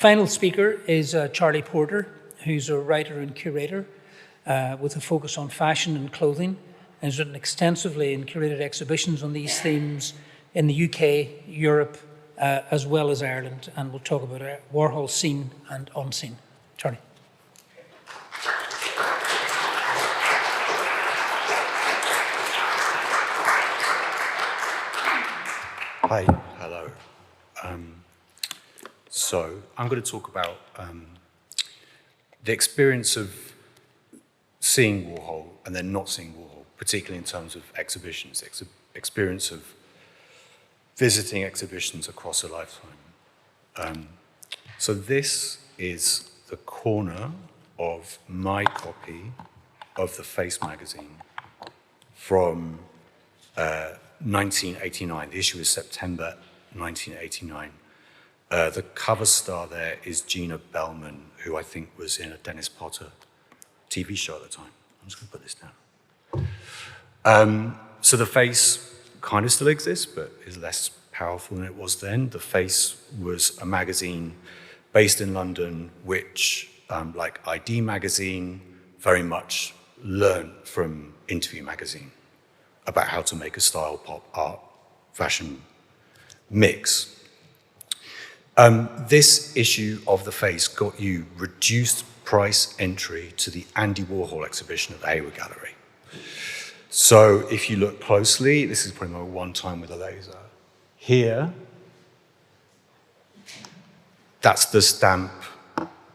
Final speaker is Charlie Porter, who's a writer and curator with a focus on fashion and clothing, and has written extensively and curated exhibitions on these themes in the UK, Europe, as well as Ireland, and we'll talk about Warhol Seen and Unseen. Charlie. Hi, hello. So I'm going to talk about the experience of seeing Warhol and then not seeing Warhol, particularly in terms of exhibitions, experience of visiting exhibitions across a lifetime. So this is the corner of my copy of the Face magazine from 1989. The issue is September 1989. The cover star there is Gina Bellman, who I think was in a Dennis Potter TV show at the time. I'm just going to put this down. So the Face kind of still exists, but is less powerful than it was then. The Face was a magazine based in London, which, like ID magazine, very much learned from Interview magazine about how to make a style, pop, art, fashion mix. This issue of the Face got you reduced price entry to the Andy Warhol exhibition at the Hayward Gallery. So if you look closely, this is probably my one time with a laser. Here, that's the stamp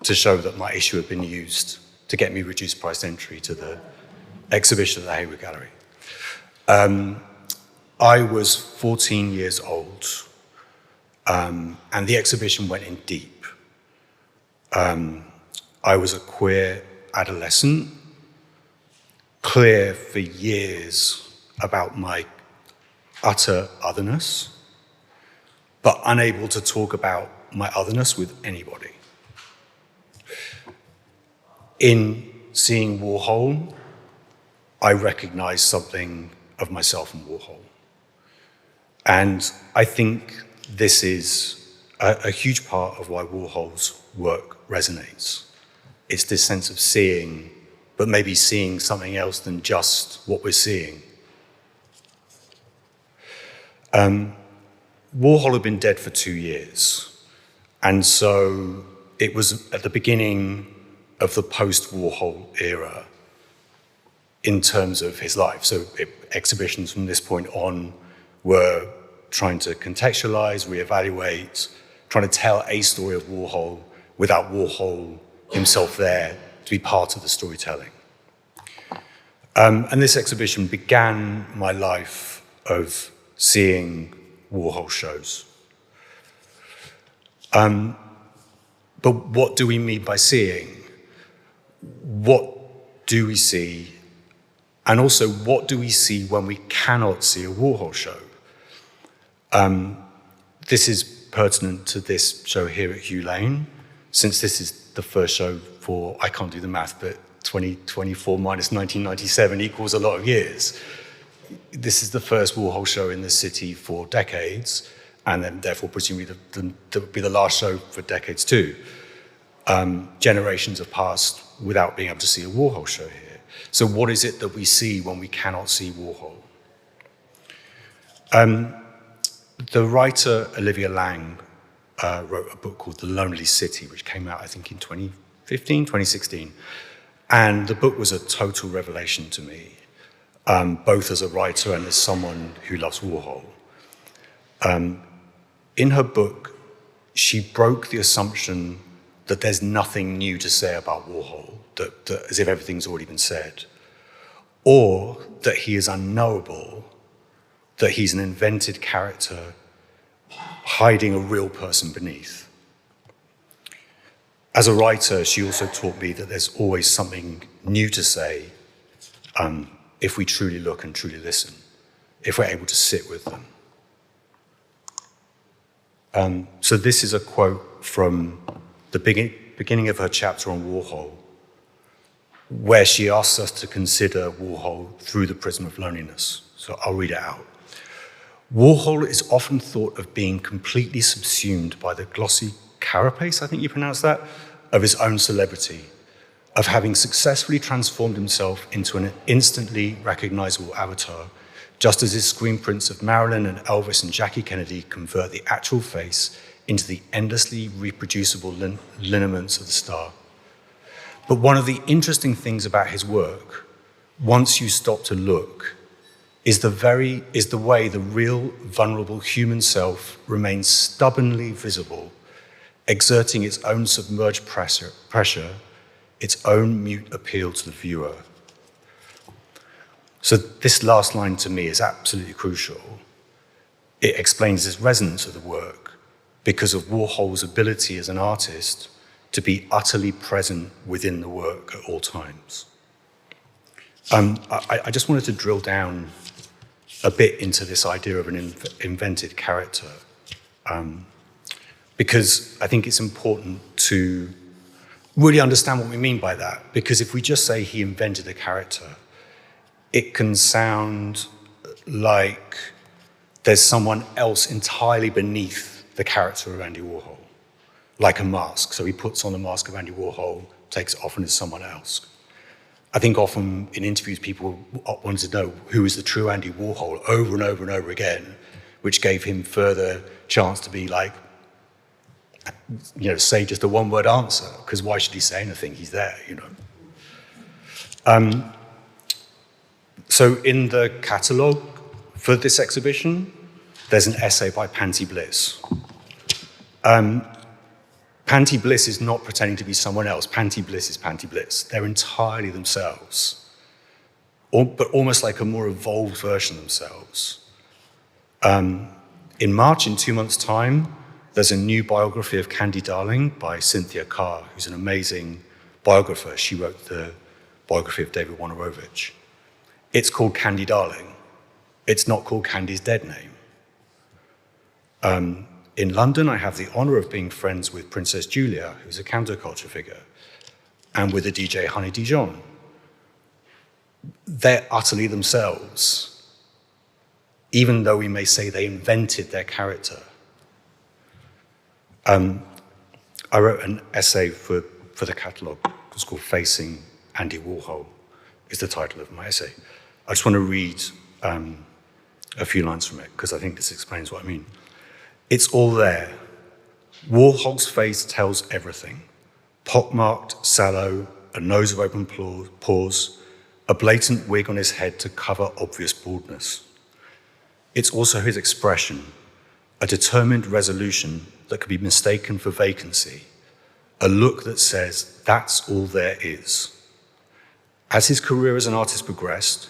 to show that my issue had been used to get me reduced price entry to the exhibition at the Hayward Gallery. I was 14 years old, and the exhibition went in deep. I was a queer adolescent, clear for years about my utter otherness, but unable to talk about my otherness with anybody. In seeing Warhol, I recognized something of myself in Warhol. And I think this is a huge part of why Warhol's work resonates. It's this sense of seeing, but maybe seeing something else than just what we're seeing. Warhol had been dead for 2 years. And so it was at the beginning of the post-Warhol era in terms of his life. So exhibitions from this point on were trying to contextualize, reevaluate, trying to tell a story of Warhol without Warhol himself there to be part of the storytelling. And this exhibition began my life of seeing Warhol shows. But what do we mean by seeing? What do we see? And also, what do we see when we cannot see a Warhol show? This is pertinent to this show here at Hugh Lane, since this is the first show for, I can't do the math, but 2024 minus 1997 equals a lot of years. This is the first Warhol show in the city for decades, and then therefore presumably that would be the last show for decades too. Generations have passed without being able to see a Warhol show here. So what is it that we see when we cannot see Warhol? The writer Olivia Laing wrote a book called The Lonely City, which came out, I think, in 2015, 2016. And the book was a total revelation to me, both as a writer and as someone who loves Warhol. In her book, she broke the assumption that there's nothing new to say about Warhol, that as if everything's already been said, or that he is unknowable, that he's an invented character hiding a real person beneath. As a writer, she also taught me that there's always something new to say if we truly look and truly listen, if we're able to sit with them. So this is a quote from the beginning of her chapter on Warhol, where she asks us to consider Warhol through the prism of loneliness. So I'll read it out. Warhol is often thought of being completely subsumed by the glossy carapace, I think you pronounce that, of his own celebrity, of having successfully transformed himself into an instantly recognizable avatar, just as his screen prints of Marilyn and Elvis and Jackie Kennedy convert the actual face into the endlessly reproducible lineaments of the star. But one of the interesting things about his work, once you stop to look, is the way the real, vulnerable human self remains stubbornly visible, exerting its own submerged pressure, its own mute appeal to the viewer. So this last line to me is absolutely crucial. It explains this resonance of the work because of Warhol's ability as an artist to be utterly present within the work at all times. I just wanted to drill down a bit into this idea of an invented character, because I think it's important to really understand what we mean by that, because if we just say he invented a character, it can sound like there's someone else entirely beneath the character of Andy Warhol, like a mask. So he puts on the mask of Andy Warhol, takes it off and is someone else. I think often in interviews people wanted to know who is the true Andy Warhol over and over and over again, which gave him further chance to be like, say just a one-word answer, because why should he say anything? He's there, So in the catalogue for this exhibition, there's an essay by Panty Bliss. Panty Bliss is not pretending to be someone else. Panty Bliss is Panty Bliss. They're entirely themselves, but almost like a more evolved version of themselves. In March, in 2 months' time, there's a new biography of Candy Darling by Cynthia Carr, who's an amazing biographer. She wrote the biography of David Wojnarowicz. It's called Candy Darling. It's not called Candy's dead name. In London, I have the honor of being friends with Princess Julia, who's a counterculture figure, and with the DJ Honey Dijon. They're utterly themselves, even though we may say they invented their character. I wrote an essay for the catalogue. It's called Facing Andy Warhol, is the title of my essay. I just want to read a few lines from it, because I think this explains what I mean. It's all there. Warhol's face tells everything. Pockmarked, sallow, a nose of open pores, a blatant wig on his head to cover obvious baldness. It's also his expression, a determined resolution that could be mistaken for vacancy, a look that says, that's all there is. As his career as an artist progressed,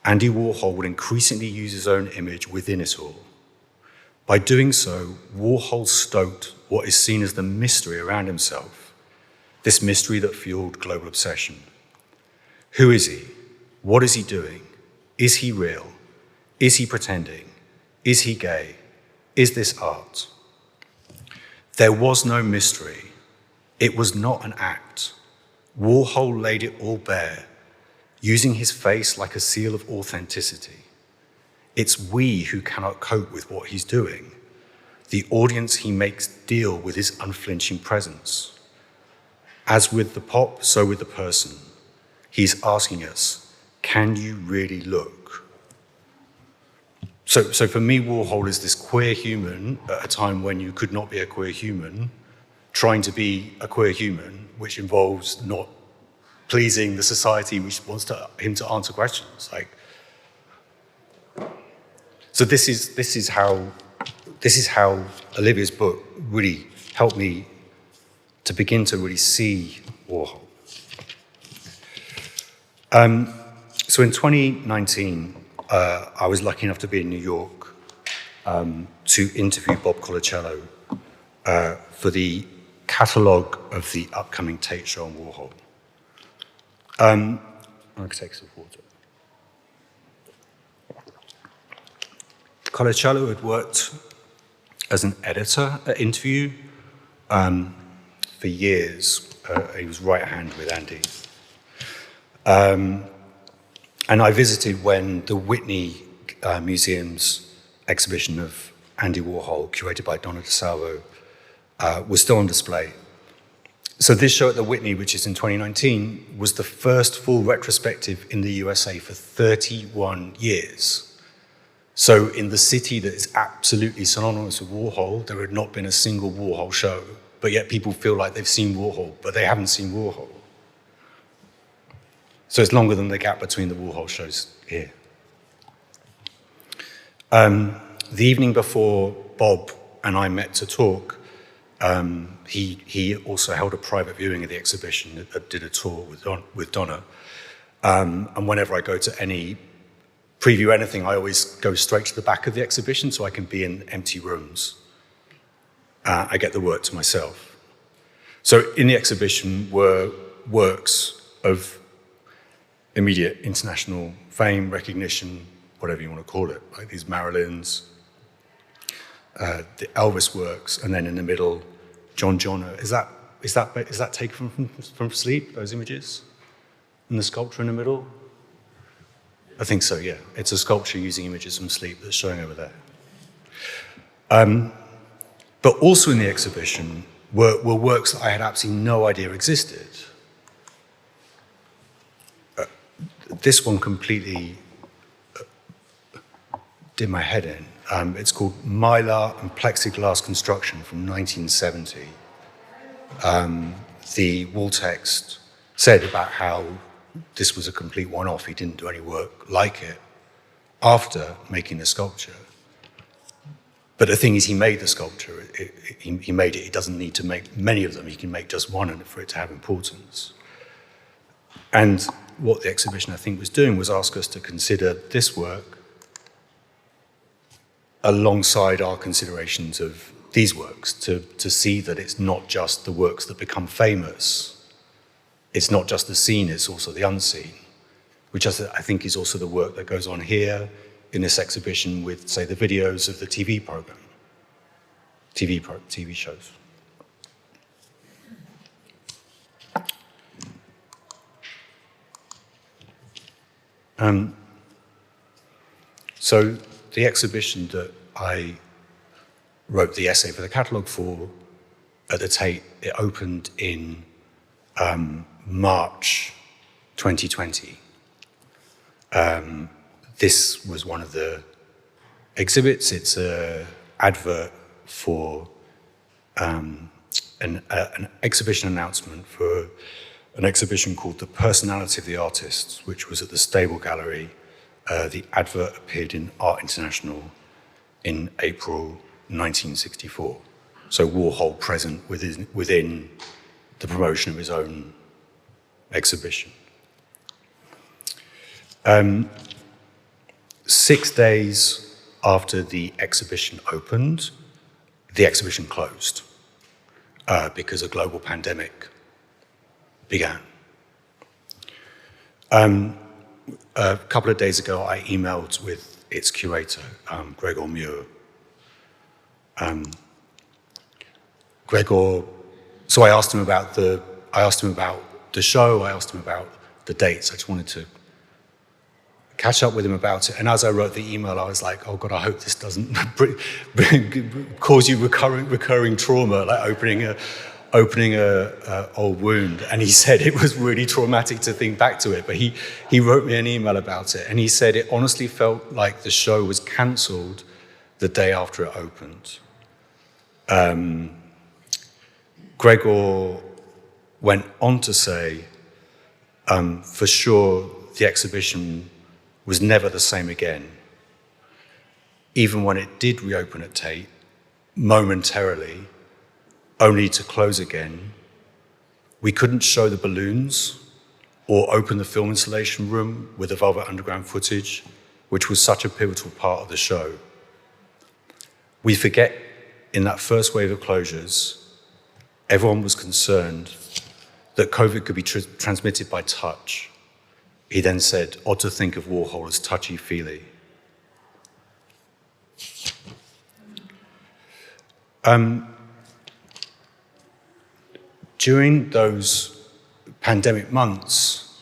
Andy Warhol would increasingly use his own image within it all. By doing so, Warhol stoked what is seen as the mystery around himself, this mystery that fueled global obsession. Who is he? What is he doing? Is he real? Is he pretending? Is he gay? Is this art? There was no mystery. It was not an act. Warhol laid it all bare, using his face like a seal of authenticity. It's we who cannot cope with what he's doing. The audience he makes deal with his unflinching presence. As with the pop, so with the person. He's asking us, can you really look? So for me, Warhol is this queer human at a time when you could not be a queer human, trying to be a queer human, which involves not pleasing the society which wants him to answer questions. So this is how Olivia's book really helped me to begin to really see Warhol. So in 2019, I was lucky enough to be in New York to interview Bob Colacello for the catalogue of the upcoming Tate show on Warhol. I'm going to take some water. Colacello had worked as an editor at Interview for years. He was right hand with Andy. And I visited when the Whitney Museum's exhibition of Andy Warhol, curated by Donna DeSalvo, was still on display. So this show at the Whitney, which is in 2019, was the first full retrospective in the USA for 31 years. So in the city that is absolutely synonymous with Warhol, there had not been a single Warhol show, but yet people feel like they've seen Warhol, but they haven't seen Warhol. So it's longer than the gap between the Warhol shows here. The evening before Bob and I met to talk, he also held a private viewing of the exhibition, did a tour with Donna. And whenever I go to preview anything, I always go straight to the back of the exhibition so I can be in empty rooms. I get the work to myself. So in the exhibition were works of immediate international fame, recognition, whatever you want to call it, like these Marilyns, the Elvis works, and then in the middle, John Johnner. Is that taken from Sleep, those images? And the sculpture in the middle? I think so, yeah. It's a sculpture using images from Sleep that's showing over there. But also in the exhibition were works that I had absolutely no idea existed. This one completely did my head in. It's called Mylar and Plexiglass Construction from 1970. The wall text said about how this was a complete one-off. He didn't do any work like it after making the sculpture. But the thing is, he made the sculpture. He made it. He doesn't need to make many of them. He can make just one for it to have importance. And what the exhibition, I think, was doing was ask us to consider this work alongside our considerations of these works, to see that it's not just the works that become famous. It's not just the seen, it's also the unseen, which I think is also the work that goes on here in this exhibition with, say, the videos of the TV program, TV shows. So the exhibition that I wrote the essay for the catalogue for at the Tate, it opened in March 2020. This was one of the exhibits. It's an advert for an exhibition announcement for an exhibition called The Personality of the Artists, which was at the Stable Gallery. The advert appeared in Art International in April 1964. So Warhol present within the promotion of his own exhibition. 6 days after the exhibition opened, the exhibition closed because a global pandemic began. A couple of days ago, I emailed with its curator, Gregor Muir. So I asked him about the show. I asked him about the dates. I just wanted to catch up with him about it. And as I wrote the email, I was like, oh God, I hope this doesn't cause you recurring trauma, like opening a old wound. And he said it was really traumatic to think back to it. But he wrote me an email about it. And he said it honestly felt like the show was cancelled the day after it opened. Gregor went on to say, for sure, the exhibition was never the same again. Even when it did reopen at Tate, momentarily, only to close again, we couldn't show the balloons or open the film installation room with the Velvet Underground footage, which was such a pivotal part of the show. We forget in that first wave of closures, everyone was concerned that COVID could be transmitted by touch. He then said, odd to think of Warhol as touchy-feely. During those pandemic months,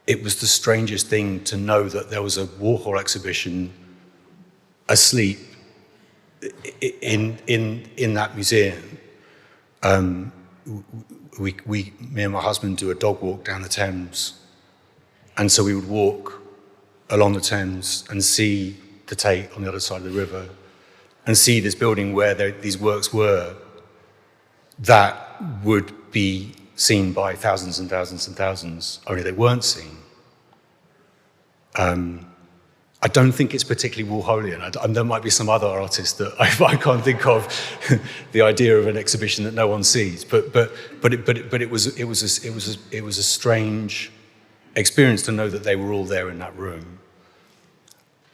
it was the strangest thing to know that there was a Warhol exhibition asleep in that museum. me and my husband do a dog walk down the Thames, and so we would walk along the Thames and see the Tate on the other side of the river, and see this building where these works were that would be seen by thousands and thousands and thousands, only they weren't seen. I don't think it's particularly Warholian. There might be some other artists that I can't think of the idea of an exhibition that no one sees. But it was a strange experience to know that they were all there in that room.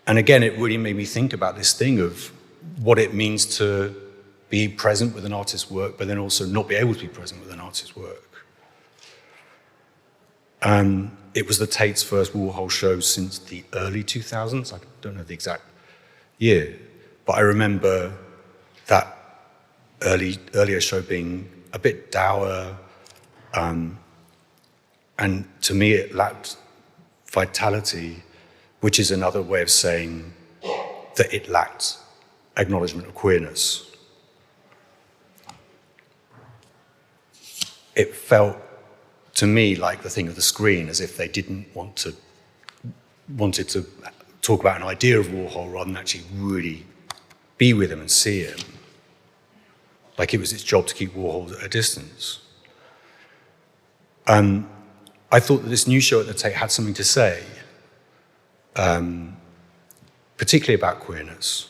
And again, it really made me think about this thing of what it means to be present with an artist's work, but then also not be able to be present with an artist's work. It was the Tate's first Warhol show since the early 2000s. I don't know the exact year, but I remember that earlier show being a bit dour, and to me it lacked vitality, which is another way of saying that it lacked acknowledgement of queerness. It felt to me like the thing of the screen, as if they wanted to talk about an idea of Warhol rather than actually really be with him and see him. Like it was its job to keep Warhol at a distance. I thought that this new show at the Tate had something to say, particularly about queerness.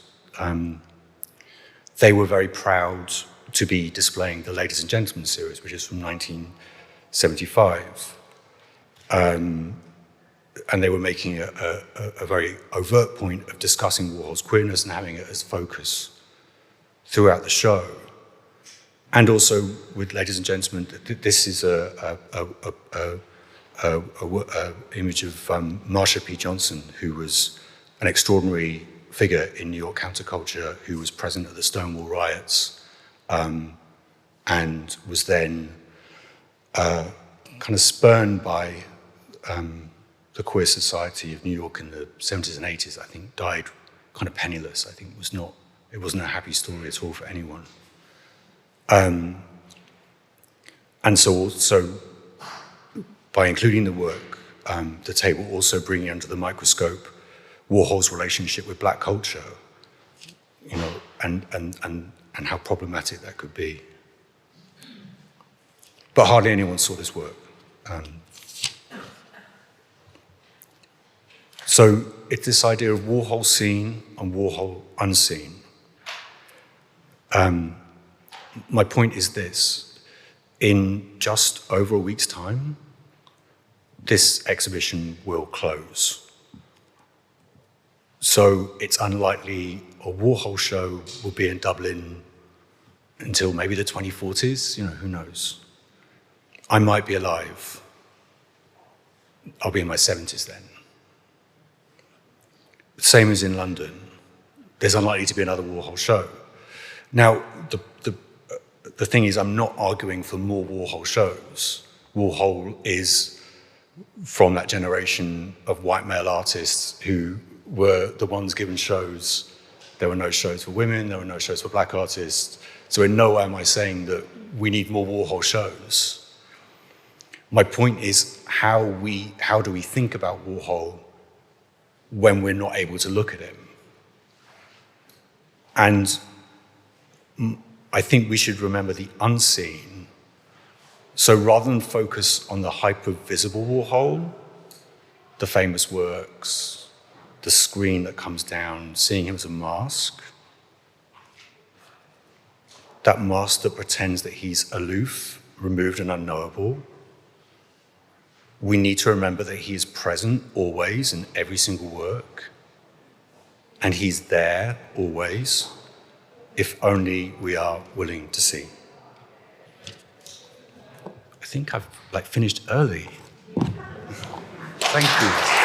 They were very proud to be displaying the Ladies and Gentlemen series, which is from 1975. And they were making a very overt point of discussing Warhol's queerness and having it as focus throughout the show. And also with Ladies and Gentlemen, this is a image of Marsha P. Johnson, who was an extraordinary figure in New York counterculture, who was present at the Stonewall riots, and was then kind of spurned by the queer society of New York in the 70s and 80s. I think died kind of penniless. I think it wasn't a happy story at all for anyone. And so also, by including the work, the Tate will also bring under the microscope Warhol's relationship with black culture, you know, and how problematic that could be. But hardly anyone saw this work. So it's this idea of Warhol Seen and Warhol Unseen. My point is this: in just over a week's time, this exhibition will close. So it's unlikely a Warhol show will be in Dublin until maybe the 2040s, you know, who knows? I might be alive. I'll be in my 70s then. Same as in London. There's unlikely to be another Warhol show. Now, the thing is, I'm not arguing for more Warhol shows. Warhol is from that generation of white male artists who were the ones given shows. There were no shows for women, there were no shows for black artists. So in no way am I saying that we need more Warhol shows. My point is how do we think about Warhol when we're not able to look at him? And I think we should remember the unseen. So rather than focus on the hyper-visible Warhol, the famous works, the screen that comes down, seeing him as a mask, that mask that pretends that he's aloof, removed and unknowable, we need to remember that he is present always in every single work, and he's there always, if only we are willing to see. I think I've finished early. Thank you.